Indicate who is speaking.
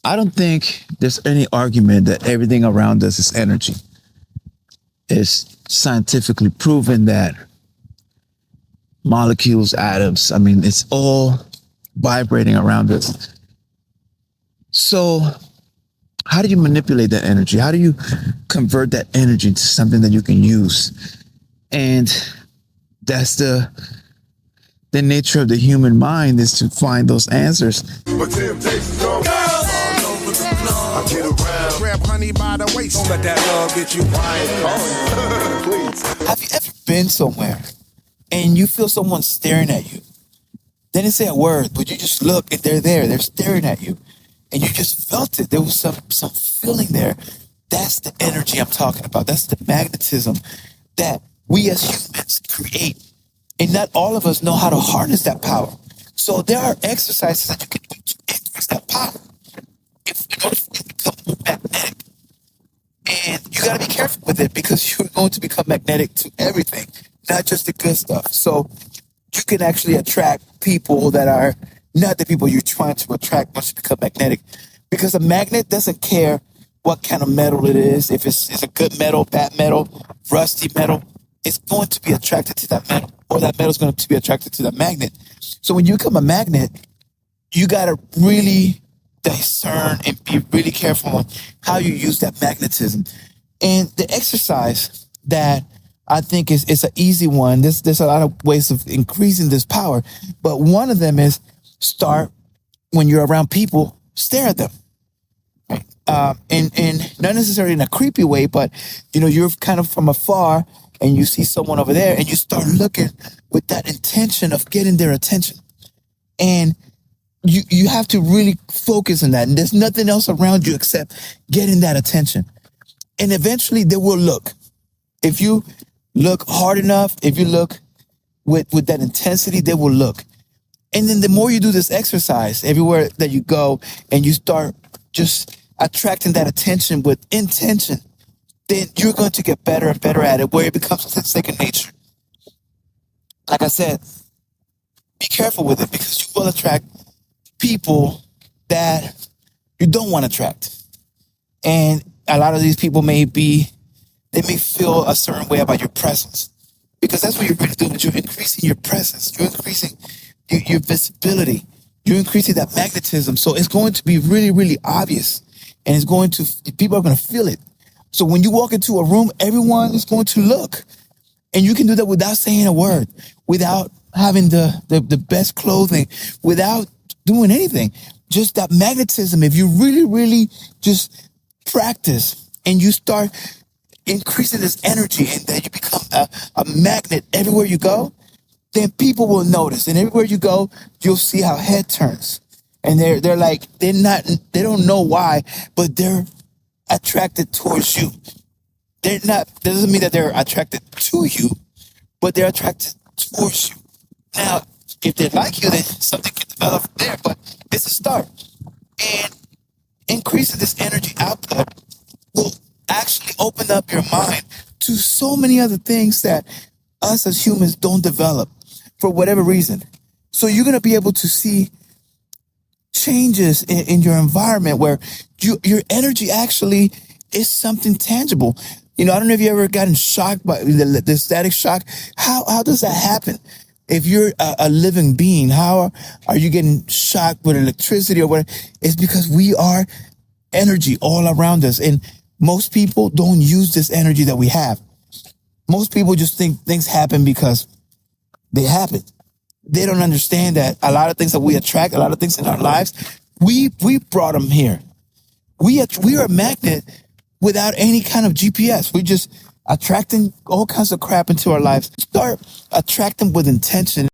Speaker 1: I don't think there's any argument that everything around us is energy. It's scientifically proven that molecules, atoms, I mean, it's all vibrating around us. So, how do you manipulate that energy? How do you convert that energy into something that you can use? And that's the nature of the human mind, is to find those answers. But temptations go all over the floor. I get around. Grab honey by the waist. Don't let that love get you wild. Please. Have you ever been somewhere and you feel someone staring at you? They didn't say a word, but you just look and they're there. They're staring at you. And you just felt it. There was some feeling there. That's the energy I'm talking about. That's the magnetism that we as humans create. And not all of us know how to harness that power. So there are exercises that you can do to increase that power. If in order for it to become more magnetic. And you got to be careful with it, because you're going to become magnetic to everything, not just the good stuff. So you can actually attract people that are not the people you're trying to attract once you become magnetic. Because a magnet doesn't care what kind of metal it is. If it's a good metal, bad metal, rusty metal, it's going to be attracted to that metal, or that metal is going to be attracted to that magnet. So when you become a magnet, you got to really discern and be really careful on how you use that magnetism. And the exercise that I think is an easy one. There's a lot of ways of increasing this power, but one of them is start when you're around people, stare at them. Right? And not necessarily in a creepy way, but you're kind of from afar and you see someone over there and you start looking with that intention of getting their attention. And you have to really focus on that. And there's nothing else around you except getting that attention. And eventually they will look. If you look hard enough, if you look with that intensity, they will look. And then the more you do this exercise, everywhere that you go and you start just attracting that attention with intention, then you're going to get better and better at it, where it becomes second nature. Like I said, be careful with it, because you will attract people that you don't want to attract. And a lot of these people they may feel a certain way about your presence, because that's what you're really doing. You're increasing your presence. You're increasing your visibility. You're increasing that magnetism. So it's going to be really, really obvious, and people are going to feel it. So when you walk into a room, everyone is going to look, and you can do that without saying a word, without having the best clothing, without doing anything. Just that magnetism. If you really, really just practice and you start increasing this energy, and then you become a magnet everywhere you go, then people will notice. And everywhere you go, you'll see how head turns. And they don't know why, but they're attracted towards you. Doesn't mean that they're attracted to you, but they're attracted towards you. Now, if they like you, then something can develop there, but it's a start. And increasing this energy output will actually open up your mind to so many other things that us as humans don't develop for whatever reason. So you're going to be able to see changes in your environment where your energy actually is something tangible. I don't know if you ever gotten shocked by the static shock. How does that happen? If you're a living being, how are you getting shocked with electricity or whatever? It's because we are energy all around us. And most people don't use this energy that we have. Most people just think things happen because they happen. They don't understand that a lot of things that we attract, a lot of things in our lives, we brought them here. We are a magnet without any kind of GPS. We just attracting all kinds of crap into our lives. Start attracting with intention.